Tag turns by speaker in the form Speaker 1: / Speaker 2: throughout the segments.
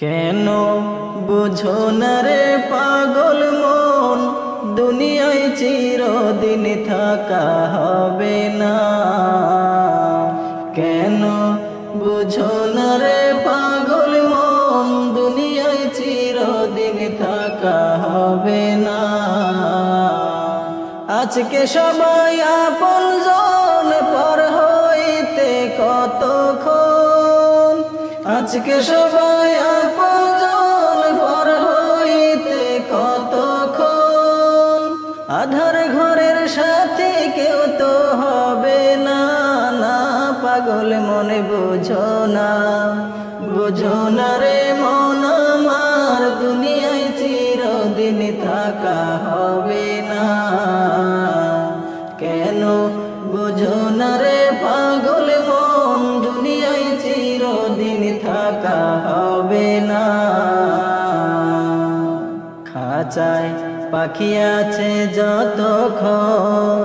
Speaker 1: কেন বুঝো না রে পাগল মন, দুনিয়ায় চিরদিন থাকা হবে না। কেন বুঝো না রে পাগল মন, দুনিয়ায় চিরদিন থাকা হবে না। আজকে সবাই আপনজন, পর হইতে কতক্ষণ। আজকে সবাই আপনজন, পর হইতে কতক্ষণ। আধার ঘরের সাথে কেউ তো হবে না, না পাগল মনে বুঝো না। বুঝো না রে মন আমার, দুনিয়ায় চিরদিন থাকা হবে না। কেন বুঝো না রে পাগল মন, দুনিয়ায় চিরদিন থাকা হবে না। খাঁচায় পাখি আছে যতক্ষণ,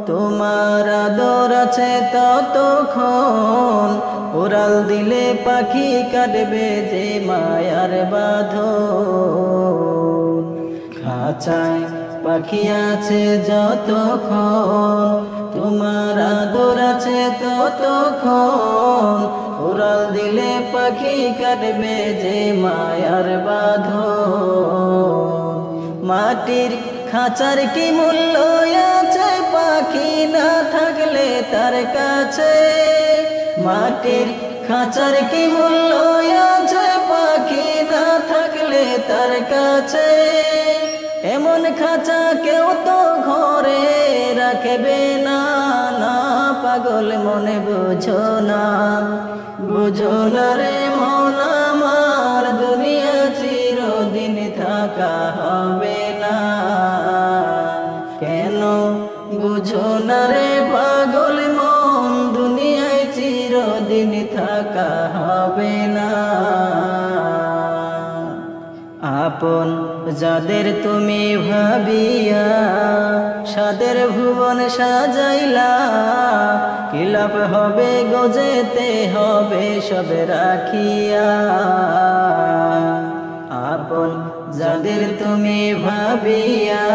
Speaker 1: তোমার আদর আছে ততক্ষণ। উড়াল দিলে পাখি কাটবে যে মায়ার বাঁধন। খাঁচায় পাখি আছে যতক্ষণ, তোমার আদর আছে ততক্ষণ। উড়াল দিলে পাখি কাটবে যে মায়ার বাঁধন। মাটির খাঁচার কি মূল্য আছে পাখি না থাকলে তার কাছে। মাটির খাঁচার কি মূল্য আছে পাখি না থাকলে তার কাছে। এমন খাঁচা কেউ তো ঘরে রাখবে না, না পাগল মনে বুঝো না। বুঝো না রে মন আমার, দুনিয়া চিরদিন থাকা হবে না। কেন বুঝো না রে পাগল মন, দুনিয়ায় চিরদিন থাকা হবে না। আপন যাদের তুমি ভাবিয়া, সাদের ভুবন সাজাইলা। কি লাভ হবে গজেতে হবে সব রাখিয়া। আপন যাদের তুমি ভাবিয়া,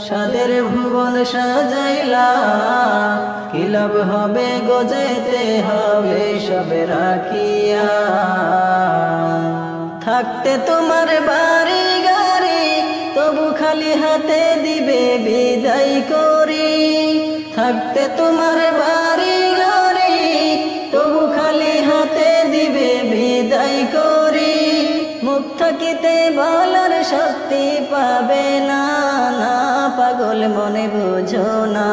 Speaker 1: সাদের ভুবন সাজাইলা। কি লাভ হবে গজেতে হবে সব রাখিয়া। থাকতে তোমার বাড়ি গাড়ি, তবু খালি হাতে দিবে বিদায় করি। থাকতে তোমার বাড়ি গাড়ি, তবু খালি হাতে দিবে বিদায় করি। মুখ থাকিতে বলার শক্তি পাবে না, না পাগল মনে বুঝো না।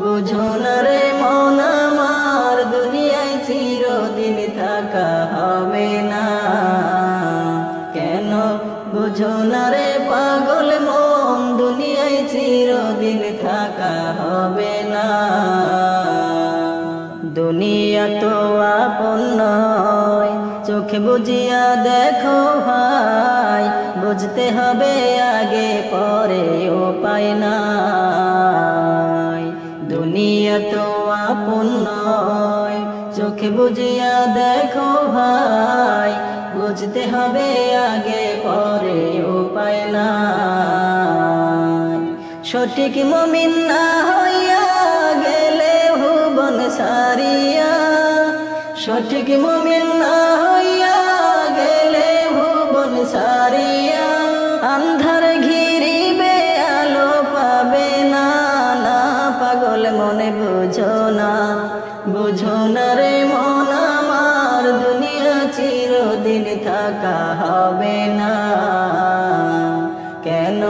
Speaker 1: বুঝো না রে মন আমার, দুনিয়ায় চিরদিন থাকা হবে না। কেন বুঝো না রে পাগল মন, দুনিয়ায় চিরদিন থাকা হবে না। দুনিয়া তো আপন নয়, চোখে বুঝিয়া দেখো ভাই। বুঝতে হবে আগে পরে উপায় নাই। দুনিয়া তো আপন নয়, চোখে বুঝিয়া দেখো ভাই। বুঝতে হবে আগে পরে উপায় নাই। সঠিক মুমিন না হইয়া গেলে ভুবন সারিয়া। সঠিক মুমিন না হইয়া গেলে ভুবন সারিয়া। আন্ধার ঘিরিবে আলো পাবে না, না পাগল মনে বুঝো না। বুঝো না রে মন আমার, দুনিয়া চিরদিন থাকা হবে না। কেন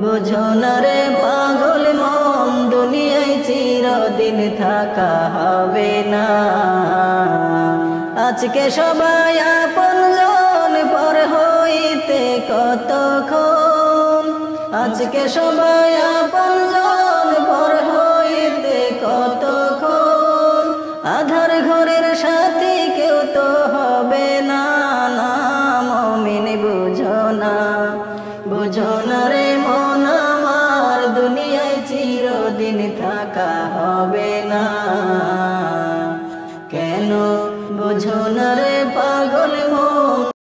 Speaker 1: বুঝো না রে পাগল মন, দুনিয়ায় চিরদিন থাকা হবে না। আজকে সবাই আপনজন, পর হইতে কতক্ষণ। আজকে সবাই আপনজন, পর হইতে কতক্ষণ। আধার ঘরের সাথে কেউ তো হবে না, না মুমিন বুঝো না। বুঝো